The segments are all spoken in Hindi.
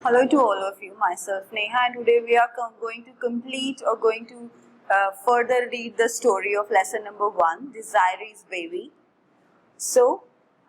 Hello to all of you, myself Neha, and today we are going to complete or going to further read the story of lesson number 1, Desiree's Baby. So,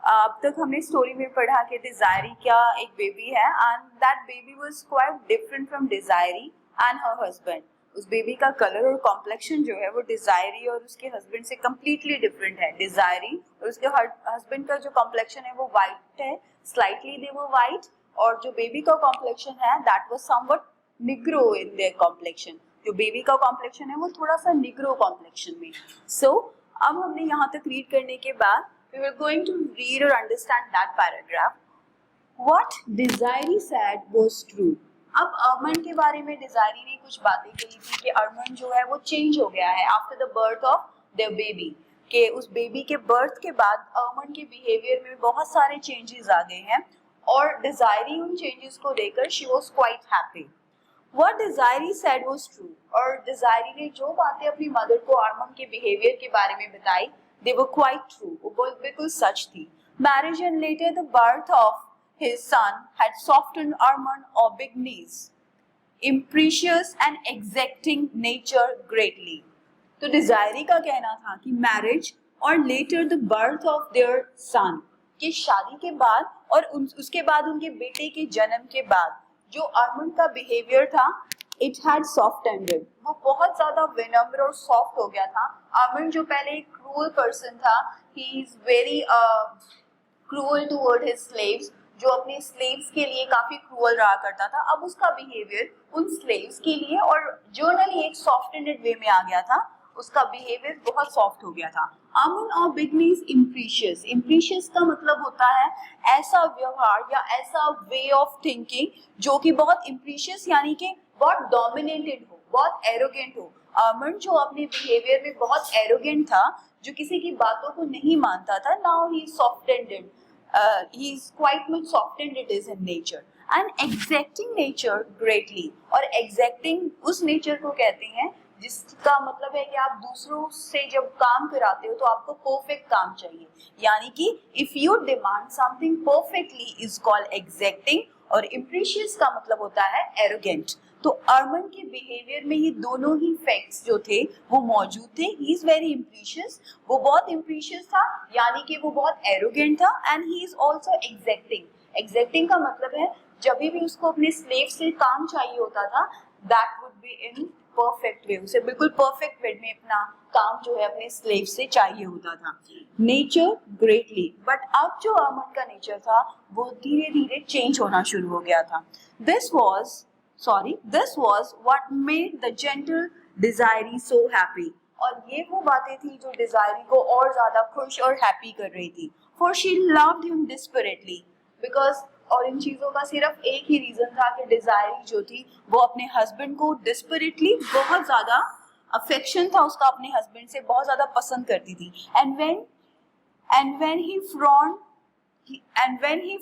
अब तक हमने स्टोरी में पढ़ा कि डिजायरी क्या एक बेबी है and that baby was quite different from Desiree and her husband. उस बेबी का कलर और कॉम्प्लेक्शन जो है वो डिजायरी और उसके हस्बैंड से कम्प्लीटली डिफरेंट है. डिजायरी और उसके हस्बैंड का जो कॉम्प्लेक्शन है वो वाइट है, स्लाइटली दे वो वाइट, और जो बेबी का कॉम्प्लेक्शन है that was somewhat Negro in their complexion. जो बेबी का कॉम्प्लेक्शन है वो थोड़ा सा निग्रो कॉम्प्लेक्शन में. सो अब हमने यहाँ तक रीड करने के बाद we were going to read or understand that paragraph. What Desiree said was true. अब अमन के बारे में डिजायरी ने कुछ बातें कही थी कि अमन जो है वो चेंज हो गया है after the birth of their baby. के उस बेबी के बर्थ के बाद अमन के बिहेवियर में बहुत सारे चेंजेस आ गए हैं और डिजायरी उन चेंजेस को देखकर she was quite happy. What Desiree said was true. और डिजायरी ने जो बातें अपनी मदर को अमन के बिहेवियर के बारे में बताई, they were quite true. वो बिल्कुल सच थी. Marriage and later the birth of his son had softened Armand Aubigny's imperious and exacting nature greatly. तो डिजायरी का कहना था कि मैरिज और later the birth of their son, कि शादी के बाद और उसके बाद उनके बेटे के जन्म के बाद जो अरमान का बिहेवियर था, इट हैड सॉफ्ट एंडेड. वो बहुत ज्यादा विनम्र और सॉफ्ट हो गया था. अरमान जो पहले एक क्रूअल पर्सन था, he is very cruel toward his slaves, जो अपने स्लेव्स के लिए काफी क्रूअल रहा करता था. अब उसका बिहेवियर उन स्लेव्स के लिए और जर्नली एक सॉफ्ट एंडेड वे में आ गया था. उसका बिहेवियर बहुत सॉफ्ट हो गया था. अमन ऑबिग्नीज इम्प्रीशियस. इम्प्रीशियस का मतलब होता है ऐसा व्यवहार या ऐसा वे ऑफ थिंकिंग जो कि बहुत इम्प्रीशियस यानी कि बहुत डोमिनेटेड हो, बहुत एरोगेंट हो. अमन जो अपने बिहेवियर में बहुत एरोगेंट था, जो किसी की बातों को नहीं मानता था, now he is soft ended. He is quite much soft ended is in nature and एग्जैक्टिंग nature greatly. और एग्जैक्टिंग उस नेचर को कहते हैं जिसका मतलब है कि आप दूसरों से जब काम कराते हो तो आपको परफेक्ट काम चाहिए, यानी कि if you demand something perfectly is called एग्जैक्टिंग. और इम्प्रीशियस का मतलब होता है एरोगेंट. तो अरमान के बिहेवियर में ये दोनों ही फैक्ट्स जो थे वो मौजूद थे. ही इज वेरी इम्प्रीशियस, वो बहुत इम्प्रीशियस था, यानी कि वो बहुत एरोगेंट था. And he is also एग्जैक्टिंग. एग्जैक्टिंग का मतलब है जब भी उसको अपने स्लेव से काम चाहिए होता था, that would be in perfect way. उसे बिल्कुल परफेक्ट वे में अपना काम जो है अपने स्लेव से चाहिए होता था. Nature greatly. बट अब जो अमन का नेचर था वो धीरे धीरे चेंज होना शुरू हो गया था. This was what made the gentle Desiree so happy. और ये वो बातें थी जो डिजायरी को और ज्यादा खुश और हैप्पी कर रही थी. For she loved him desperately. Because और इन चीजों का सिर्फ एक ही रीजन था कि डिजायरी जो थी वो अपने हस्बैंड को डिस्परेटली, बहुत ज्यादा अफेक्शन था उसका अपने हस्बैंड से, बहुत ज्यादा पसंद करती थी. and when he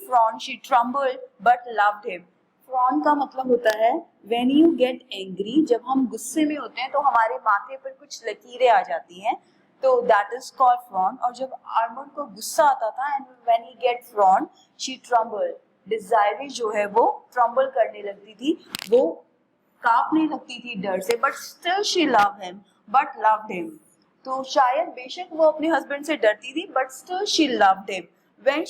frowned she trembled but loved him. Frown का मतलब होता है when you get angry. जब हम गुस्से में होते हैं तो हमारे माथे पर कुछ लकीरें आ जाती हैं, तो that is called frown. और जब अरमान को गुस्सा आता था and when he get frown she trembled. डिजायरी जो है वो ट्रम्बल करने लगती थी, वो कांपने लगती थी डर से. But still she loved him. तो शायद बेशक वो अपने हस्बैंड से डरती थी, but still she loved him. when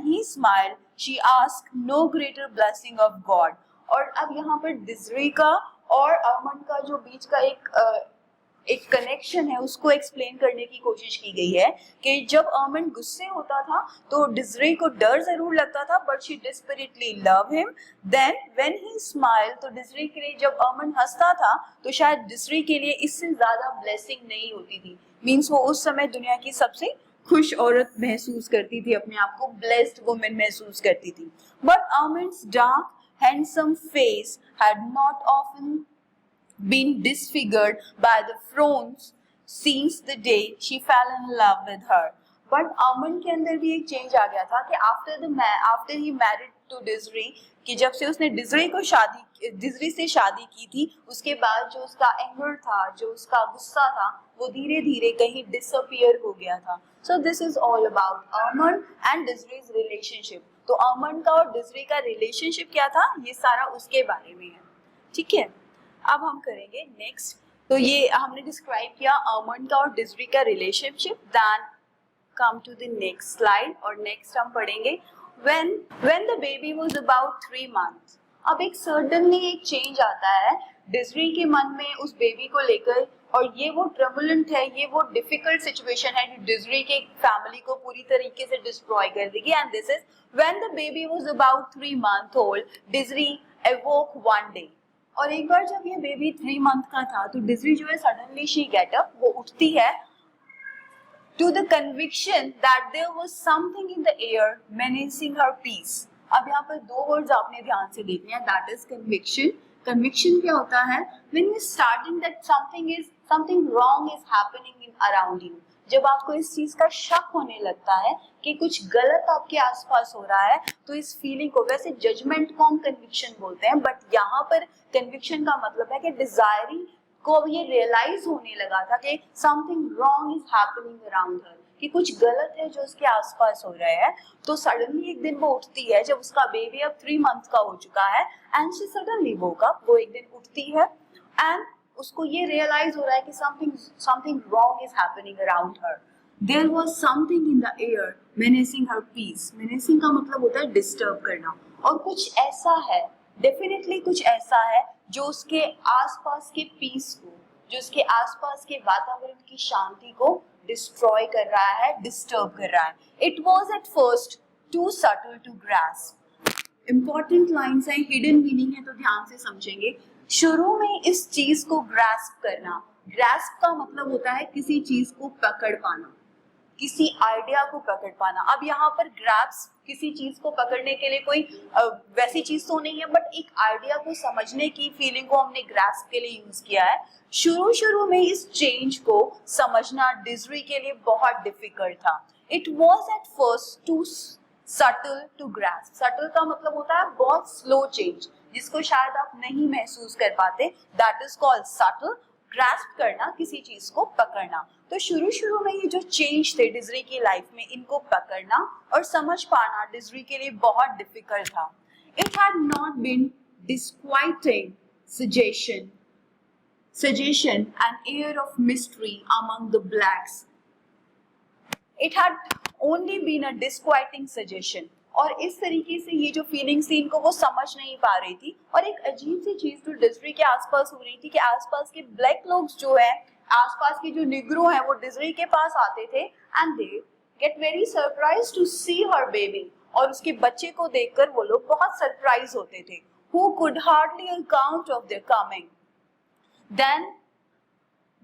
he smiled she asked no greater blessing of God. और अब यहाँ पर डिजरी का और अमन का जो बीच का एक कनेक्शन है उसको एक्सप्लेन करने की कोशिश की गई है कि जब अमन गुस्से होता था तो डिजरी को डर जरूर लगता था, but she desperately love him. Then when he smile, तो डिजरी के लिए जब अमन हंसता था तो शायद डिजरी के लिए इससे ज्यादा ब्लेसिंग नहीं होती थी. मीन्स वो उस समय दुनिया की सबसे खुश औरत महसूस करती थी, अपने आप को ब्लेस्ड वुमेन महसूस करती थी. But Armand's dark handsome face had not often been disfigured by the frowns since the day she fell in love with her. But अमन के अंदर भी एक चेंज आ गया था कि after he married to Desiree, कि जब से उसने डिजरी से शादी की थी, उसके बाद जो उसका एंगर था, जो उसका गुस्सा था, वो धीरे धीरे कहीं डिसअपियर हो गया था. So this is all about Arman and Desiree's relationship. तो अमन का और डिजरी का रिलेशनशिप क्या था, ये सारा उसके बारे में है, ठीक है। अब हम करेंगे नेक्स्ट। तो ये हमने डिस्क्राइब किया अमन का और डिजरी का relationship. Then come to the next slide, और नेक्स्ट हम पढ़ेंगे when the baby was about 3 months। अब एक सडनली एक चेंज आता है डिजरी के मन में उस बेबी को लेकर, और ये वो ट्रबुलेंट है, ये वो डिफिकल्ट सिचुएशन है जो डिजरी के फैमिली को पूरी तरीके से डिस्ट्रॉय कर देगी। And this is when the baby was about 3 months old, डिजरी awoke one day। और एक बार जब ये बेबी 3 month का था तो डिजरी जो है सडनली शी गेट अप, वो उठती है to the conviction that there was something in the air menacing her peace। अब यहाँ पर दो वर्ड्स आपने ध्यान से देखने हैं, that is conviction। conviction क्या होता है, when you starting that something wrong is happening in around you। जब आपको इस चीज का शक होने लगता है कि कुछ गलत आपके आसपास हो रहा है, तो इस फीलिंग को, वैसे जजमेंट को हम कन्विक्शन बोलते हैं, बट यहाँ पर कन्विक्शन का मतलब है कि डिजायरिंग को अब ये रियलाइज होने लगा था कि something wrong is happening around her, कि कुछ गलत है जो उसके आसपास हो रहा है। तो सडनली एक दिन वो उठती है जब उसका बेबी अब 3 months का हो चुका है, and she suddenly woke up, वो एक दिन उठती है एंड उसको ये रियलाइज हो रहा है कि something wrong is happening around her. There was something in the air menacing her peace. Menacing का मतलब होता है डिस्टर्ब करना, और कुछ ऐसा है, डेफिनेटली कुछ ऐसा है जो उसके आसपास के पीस को, जो उसके आसपास के वातावरण की शांति को डिस्ट्रॉय कर रहा है, डिस्टर्ब कर रहा है। It was at first too subtle to grasp. Important lines है, हिडन मीनिंग है, तो ध्यान से समझेंगे। शुरू में इस चीज को ग्रास्प करना, ग्रास्प का मतलब होता है किसी चीज को पकड़ पाना, किसी आइडिया को पकड़ पाना। अब यहाँ पर ग्रैप्स किसी चीज को पकड़ने के लिए कोई वैसी चीज तो नहीं है, बट एक आइडिया को समझने की फीलिंग को हमने ग्रैस्प के लिए यूज किया है। शुरू में इस चेंज को समझना डिजरी के लिए बहुत डिफिकल्ट था। It was at first too subtle to grasp. Subtle का मतलब होता है बहुत स्लो चेंज, जिसको शायद आप नहीं महसूस कर पाते, that is called subtle. Grasp करना, किसी चीज को पकड़ना। तो शुरू में ये जो चेंज थे डिजरी की लाइफ में, इनको पकड़ना और समझ पाना डिजरी के लिए बहुत डिफिकल्ट था। It had not been disquieting suggestion and air of mystery among the blacks। It had only been a disquieting suggestion। और इस तरीके से ये जो फीलिंग्स थी इनको वो समझ नहीं पा रही थी। और एक अजीब सी चीज जो डिजरी के आसपास हो रही थी कि आसपास के ब्लैक लोग जो है, आसपास के जो निग्रो हैं, वो डिजरी के पास आते थे and they get very surprise to see her baby. और उसके बच्चे को देखकर वो लोग बहुत सरप्राइज होते थे। Who could hardly account of their coming.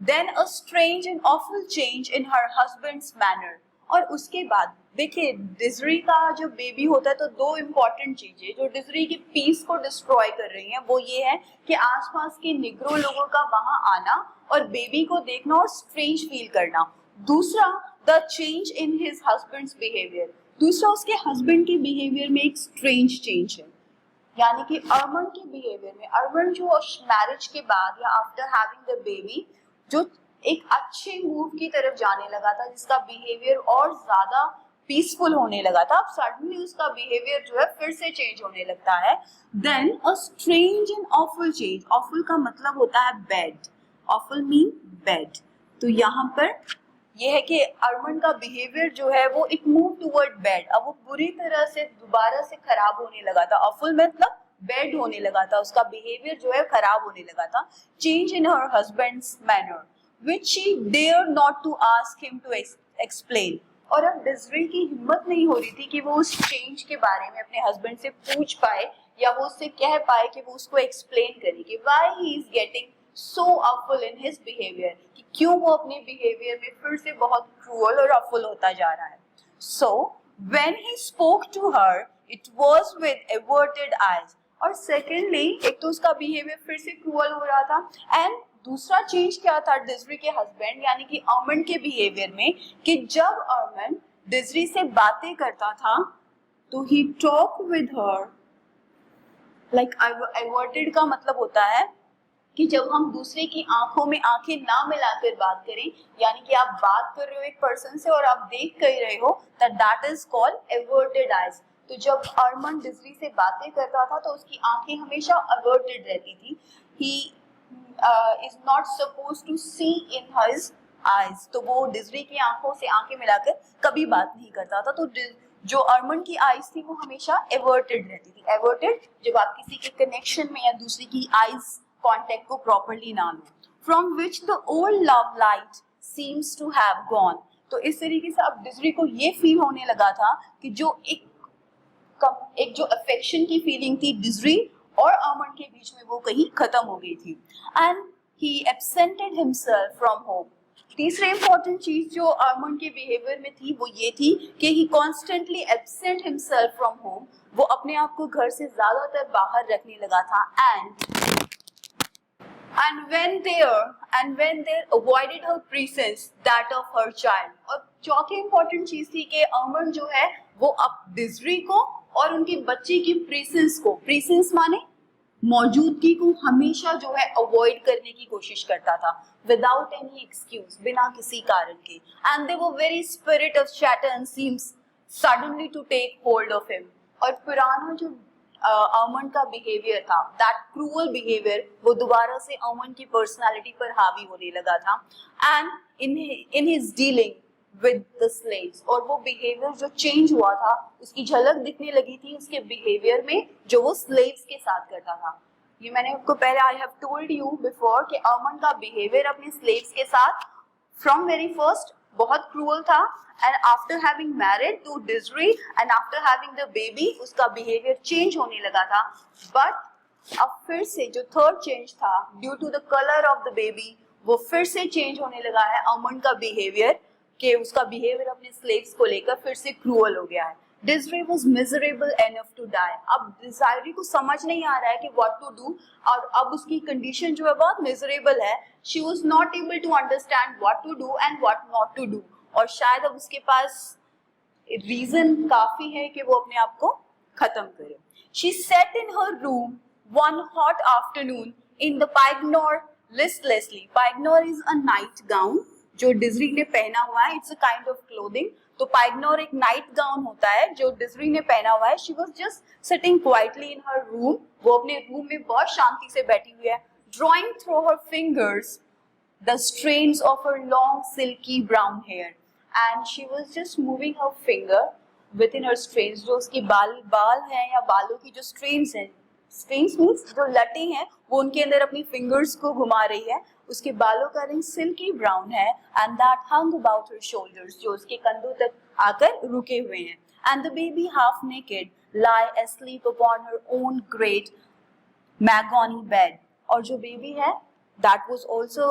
Then a strange and awful change in her husband's manner। और उसके बाद देखिए डिजरी का जो बेबी होता है, तो दो इम्पोर्टेंट चीजें जो डिजरी की पीस को डिस्ट्रॉय कर रही हैं वो ये है कि आसपास के निग्रो लोगों का वहां आना और बेबी को देखना और स्ट्रेंज फील करना। दूसरा, the change in his husband's behaviour. दूसरा, उसके हस्बैंड के बिहेवियर में एक स्ट्रेंज चेंज है, यानी कि अर्मन के बिहेवियर में। अर्मन जो मैरिज के बाद या आफ्टर हैविंग द बेबी जो एक अच्छे मूव की तरफ जाने लगा था, जिसका बिहेवियर और ज्यादा पीसफुल होने लगा था, अब सडनली उसका बिहेवियर जो है फिर से चेंज होने लगता है। Then a strange and awful change. Awful का मतलब होता है बेड, ऑफुल मीन बेड। तो यहाँ पर यह है कि अर्मन का बिहेवियर जो है वो एक मूव टुवर्ड बेड। अब वो बुरी तरह से दोबारा से खराब होने लगा था। ऑफुल मतलब बेड होने लगा था, उसका बिहेवियर जो है खराब होने लगा था। Change in her husband's manner which she dared not to ask him to explain। और अब डिजरी की हिम्मत नहीं हो रही थी कि वो उस चेंज के बारे में अपने हस्बैंड से पूछ पाए या वो उससे कह पाए कि वो उसको एक्सप्लेन करे कि why he is getting so awful in his behavior, कि क्यों वो अपने बिहेवियर में फिर से बहुत क्रूअल और awful होता जा रहा है। So when he spoke to her it was with averted eyes। और सेकेंडली एक तो उसका बिहेवियर फिर से क्रूअल हो रहा था, एंड दूसरा चेंज क्या था डिजरी के हस्बैंड यानी कि अर्मन के बिहेवियर में, कि जब अर्मन डिजरी से बातें करता था तो ही talk with her like averted का मतलब होता है कि जब हम दूसरे की आंखों में आंखें ना मिलाकर बात करें, यानी कि आप बात कर रहे हो एक पर्सन से और आप देख कर रहे हो, that is called averted eyes. तो जब अर्मन डिजरी से बातें करता था तो उसकी आंखें हमेशा अवर्टेड रहती थी. He is not suppose to see in his eyes. तो वो डिजरी की आंखों से आंखें मिलाकर कभी बात नहीं करता था. तो जो अर्मन की आईज थी वो हमेशा एवर्टेड रहती थी. एवर्टेड जब आप किसी के कनेक्शन में या दूसरी की आईज कांटेक्ट को प्रॉपर्ली ना लो. From which the old love light seems to have gone. तो इस तरीके से अब डिजरी को ये फील होने लगा था कि जो एक जो अफेक्शन की फीलिंग थी डिजरी और अर्मन के बीच में वो कहीं खत्म हो गई थी. And he absented himself from home. तीसरी इंपॉर्टेंट चीज जो अर्मन के बिहेवियर में थी वो ये थी कि he constantly absent himself from home. वो अपने आप को घर से ज्यादातर बाहर रखने लगा था. And when there avoided her presence, that of her child. और चौथी इंपॉर्टेंट चीज थी कि अर्मन जो है वो अब डिजरी को और उनके बच्चे की प्रेजेंस को, प्रेजेंस माने मौजूदगी को, हमेशा जो है अवॉइड करने की कोशिश करता था विदाउट एनी एक्सक्यूज, बिना किसी कारण के. एंड दे वो very spirit of Saturn seems suddenly to take hold of him. और पुराना जो अर्मन का बिहेवियर था, दैट क्रूअल बिहेवियर, वो दोबारा से अर्मन की पर्सनालिटी पर हावी होने लगा था. And in his dealing with the slaves. और वो बिहेवियर जो चेंज हुआ था उसकी झलक दिखने लगी थी उसके बिहेवियर में जो वो स्लेव्स के साथ करता था. ये मैंने आपको पहले I have told you before कि अर्मन का बिहेवियर अपने स्लेव्स के साथ फ्रॉम वेरी फर्स्ट बहुत क्रूअल था. And after having married to Desiree and after having the baby उसका बिहेवियर चेंज होने लगा था. बट अब फिर से जो थर्ड चेंज था due to the colour of the baby, वो फिर से चेंज होने लगा है अर्मन का बिहेवियर, कि उसका बिहेवियर अपने स्लेव्स को लेकर फिर से क्रूअल हो गया है. Desiree was miserable enough to die. अब डिजायरी को समझ नहीं आ रहा है कि व्हाट टू डू, और अब उसकी कंडीशन जो है बहुत मिजरेबल है. She was not able to understand what to do and what not to do. और शायद अब उसके पास रीजन काफी है कि वो अपने आप को खत्म करे. She sat in her room one hot afternoon in the peignoir listlessly. Peignoir is a night gown जो डिजरी ने पहना हुआ है. It's a kind of clothing. तो पाइगनोर एक नाइट गाउन होता है जो डिजरी ने पहना हुआ है. She was just sitting quietly in her room. वो अपने रूम में बहुत शांति से बैठी हुई है. Drawing through her fingers the strands of her long silky brown hair. And she was just moving her finger within her strands. जो उसकी बाल हैं या बालों की जो स्ट्रेन्स हैं, स्ट्रेन्स मीन्स जो लटे हैं, वो उनके अंदर अपनी फिंगर्स को घुमा रही है. उसके बालों का रंग सिल्की ब्राउन है. And that hung about her shoulders, जो उसके कंधों तक आकर रुके हुए हैं. And the baby half naked lie asleep upon her own great mahogany bed. और जो बेबी है that was also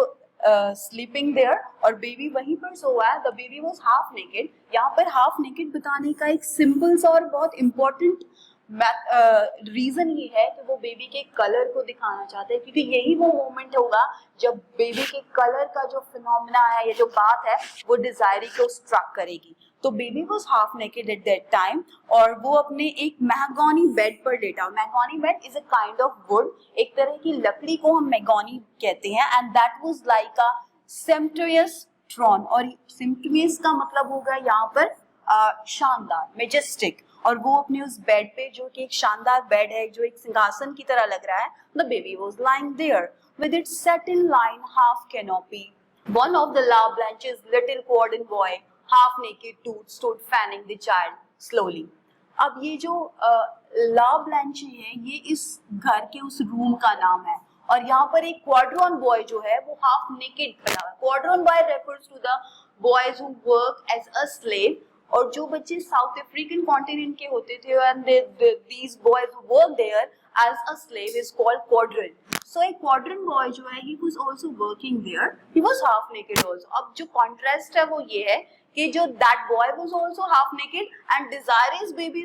sleeping there, और बेबी वहीं पर सोया है. The baby was half naked. यहाँ पर half naked बताने का एक सिंपल सा और बहुत इम्पोर्टेंट रीजन ये है कि वो बेबी के कलर को दिखाना चाहते हैं, क्योंकि यही वो मोमेंट होगा जब बेबी के कलर का जो फिनोमेना है, ये जो बात है, वो डिजायरी को स्ट्रक करेगी. तो baby was half naked at that time, और वो अपने एक महगोनी बेड पर लेटा. Mahogany bed is a kind of wood, एक तरह की लकड़ी को हम महगोनी कहते हैं. And that was like a sumptuous throne. और सिम्प्टुयस का मतलब होगा यहाँ पर शानदार, मेजेस्टिक. और वो अपने उस बेड पे, जो कि एक शानदार बेड है, जो एक सिंहासन की तरह लग रहा है, the baby was lying there with its satin line half canopy. One of the love branches little quadruped boy, half naked too, stood fanning the child slowly. अब ये जो लव ब्रांचे हैं, ये इस घर के उस रूम का नाम है. और यहाँ पर एक क्वाड्रॉन बॉय जो है वो हाफ नेकेड खड़ा है. Quadroon boy refers to the boys who work as a slave. और जो बच्चे साउथ अफ्रीकन कॉन्टिनेंट के होते थे, and these boys who work there as a slave is called quadrant. So a quadrant boy जो है, he was also working there. He was half naked also. अब जो contrast है वो ये है कि जो that boy was also half naked and Desiree's baby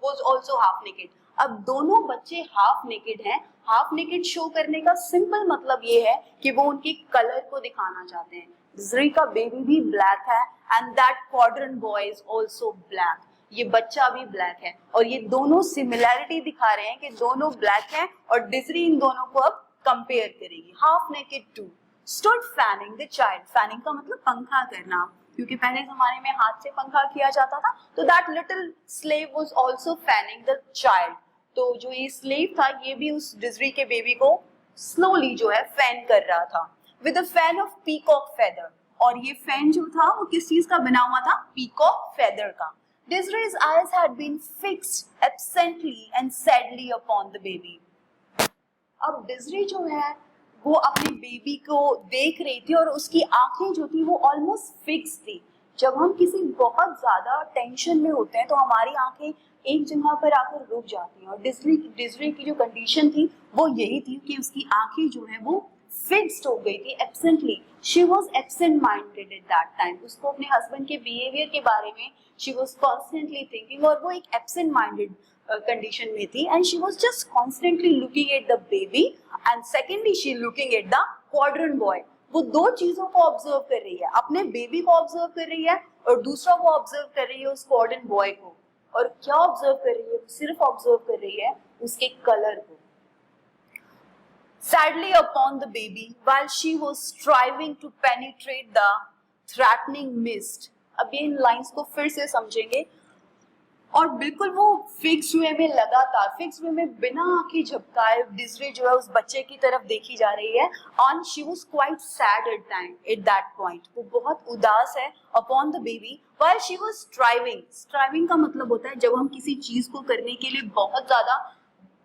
was also half naked. अब दोनों बच्चे हाफ नेकेड हैं. हाफ नेकेड शो करने का सिंपल मतलब ये है कि वो उनके कलर को दिखाना चाहते हैं. डिजरी का बेबी भी ब्लैक है, and that quadrant boy is also black. ये बच्चा भी ब्लैक है, और ये दोनों सिमिलैरिटी दिखा रहे हैं कि दोनों ब्लैक हैं, और डिजरी इन दोनों को अब कंपेयर करेगी. Half naked to stood fanning the child. Fanning का मतलब पंखा करना. क्योंकि पहले जमाने में हाथ से पंखा किया जाता था, तो that little slave was also fanning the child. तो जो ये स्लेव था ये भी उस डिजरी के बेबी को स्लोली जो है फैन कर रहा था with a fan of peacock feather. और ये फैन जो था वो किस चीज का बना हुआ था? पीकॉक फेदर का। Desiree's eyes had been fixed absently and sadly upon the baby. अब डिजरी जो है वो अपने बेबी को देख रही थी और उसकी आंखें जो थी वो ऑलमोस्ट फिक्स थी। जब हम किसी बहुत ज्यादा टेंशन में होते हैं तो हमारी आंखें एक जगह पर आकर रुक जाती हैं, और डिजरी की जो कंडीशन थी वो यही थी कि उसकी आंखें जो है वो फिक्स्ड हो गई थी absently. She was absent minded at that time. उसको अपने हस्बैंड के बिहेवियर के बारे में शी वॉज कॉन्स्टेंटली थिंकिंग, और वो एक एब्सेंट माइंडेड कंडीशन में थी, and she was just constantly looking at the baby, and secondly she looking at the quadrant boy. वो दो चीजों को ऑब्जर्व कर रही है, अपने बेबी को ऑब्जर्व कर रही है और दूसरा वो ऑब्जर्व कर रही है उस क्वाड्रेंट बॉय को। और क्या ऑब्जर्व कर रही है? सिर्फ ऑब्जर्व कर रही है उसके कलर को। Sadly upon the baby, while she was striving to penetrate the threatening mist. अब ये इन लाइंस को फिर से समझेंगे, और बिल्कुल वो फिक्स वे में लगातार फिक्स वे में बिना आंखें झपकाए डिजरी जो है उस बच्चे की तरफ देखी जा रही है। और she was quite sad at that point. वो बहुत उदास है upon the baby while she was striving. Striving का मतलब होता है जब हम किसी चीज को करने के लिए बहुत ज्यादा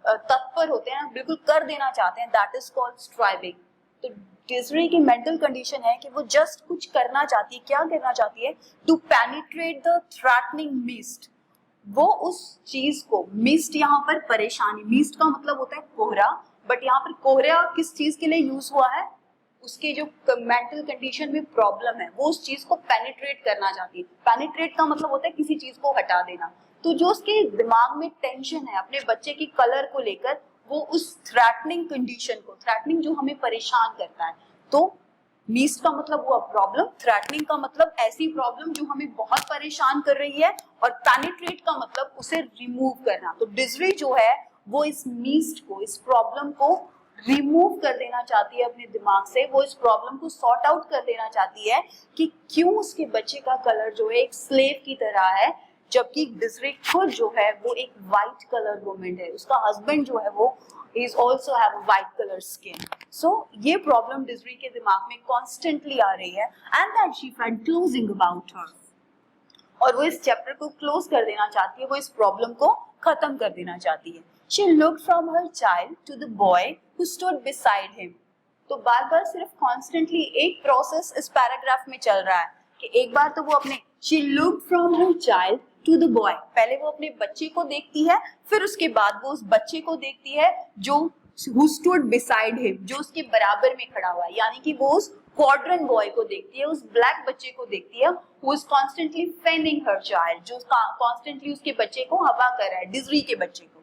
तत्पर होते हैं, बिल्कुल कर देना चाहते हैं, दैट इज कॉल्ड स्ट्राइविंग। तो डिजरी की मेंटल कंडीशन है कि वो जस्ट कुछ करना चाहती है। क्या करना चाहती है? To penetrate the threatening mist. वो उस चीज को, मिस्ट यहाँ पर परेशानी, मिस्ट का मतलब होता है कोहरा, बट यहाँ पर कोहरा किस चीज के लिए यूज हुआ है? उसके जो मेंटल कंडीशन में प्रॉब्लम है वो उस चीज को पेनिट्रेट करना चाहती है। पेनिट्रेट का मतलब होता है किसी चीज को हटा देना। तो जो उसके दिमाग में टेंशन है अपने बच्चे की कलर को लेकर, वो उस थ्रेटनिंग कंडीशन को, थ्रेटनिंग जो हमें परेशान करता है, तो मिस्ट का मतलब हुआ प्रॉब्लम, थ्रेटनिंग का मतलब ऐसी प्रॉब्लम जो हमें बहुत परेशान कर रही है, और पेनिट्रेट का मतलब उसे रिमूव करना। तो डिजरी जो है वो इस मिस्ट को, इस प्रॉब्लम को रिमूव कर देना चाहती है अपने दिमाग से। वो इस प्रॉब्लम को सॉर्ट आउट कर देना चाहती है कि क्यों उसके बच्चे का कलर जो है एक स्लेव की तरह है, जबकि डिजरी खुद जो है वो एक वाइट कलर वुमन है। उसका हस्बैंड जो है वो is also have a white color skin. So ये प्रॉब्लम डिजरी के दिमाग में कॉन्स्टेंटली आ रही है, and that she felt closing about her. और वो इस चैप्टर को क्लोज कर देना चाहती है, वो इस प्रॉब्लम को खत्म कर देना चाहती है। She looked from her child to the boy who stood beside him. तो बार बार सिर्फ कॉन्स्टेंटली एक प्रोसेस इस पैराग्राफ में चल रहा है कि एक बार तो वो अपने She looked from her child to the boy. पहले वो अपने बच्चे को देखती है, फिर उसके बाद वो उस बच्चे को देखती है जो who stood beside him, जो उसके बराबर में खड़ा हुआ है, यानी कि वो उस quadrant boy को देखती है, उस ब्लैक बच्चे को देखती है, who is constantly fanning her child, जो constantly उसके बच्चे को हवा कर रहा है, डिजरी के बच्चे को,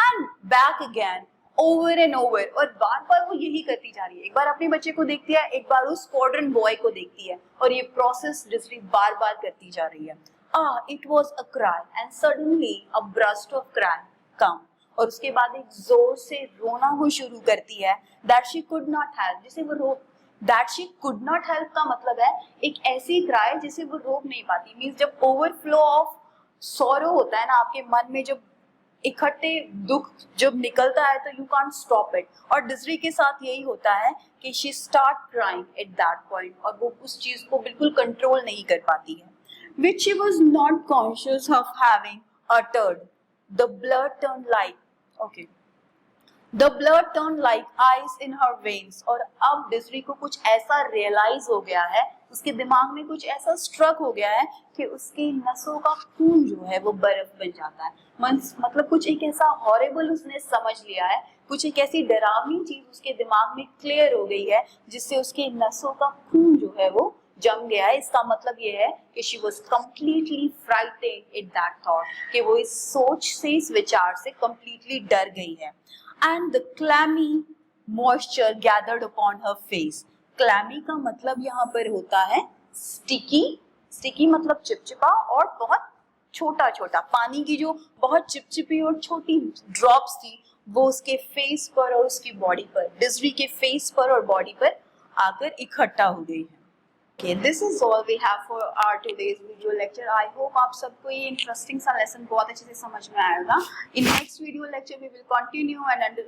and back again over and over, और बार बार वो यही करती जा रही है। एक बार अपने बच्चे को देखती है, एक बार उस quadrant boy को देखती है, और ये प्रोसेस डिजरी बार बार करती जा रही है। It was a cry, and suddenly a burst of cry come. और उसके बाद एक जोर से रोना वो शुरू करती है। That she could not help, जिसे वो That she could not help का मतलब है एक ऐसी क्राई जिसे वो रोक नहीं पाती। मीन्स जब ओवरफ्लो ऑफ सॉरो होता है ना आपके मन में, जब इकट्ठे दुख जब निकलता है तो यू कांट स्टॉप इट। और डिजरी के साथ यही होता है कि she start crying at that point, और वो उस चीज को बिल्कुल कंट्रोल नहीं कर पाती है। Which she was not conscious of having uttered. The blood turned like ice in her veins. और अब डिजरी को कुछ ऐसा रियलाइज हो गया है, उसके दिमाग में कुछ ऐसा स्ट्रक हो गया है कि उसकी नसों का खून जो है वो बर्फ बन जाता है। मतलब कुछ एक ऐसा हॉरिबल उसने समझ लिया है, कुछ एक ऐसी डरावनी चीज उसके दिमाग में क्लियर हो गई है जिससे उसकी नसों का खून जो है वो जम गया है। इसका मतलब ये है कि she was completely frightened at that thought, कि वो इस सोच से, इस विचार से completely डर गई है। And the clammy moisture gathered upon her face. Clammy का मतलब यहाँ पर होता है sticky. Sticky मतलब चिपचिपा और बहुत छोटा छोटा। पानी की जो बहुत चिपचिपी और छोटी ड्रॉप्स थी वो उसके फेस पर और उसकी बॉडी पर, डिजरी के फेस पर और बॉडी पर आकर इकट्ठा हो गई है। Okay, this is all we have for our today's video lecture. I hope आप सबको ये interesting सा lesson बहुत अच्छे से समझ में आएगा. In next video lecture we will continue and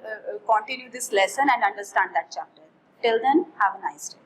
continue this lesson and understand that chapter. Till then, have a nice day.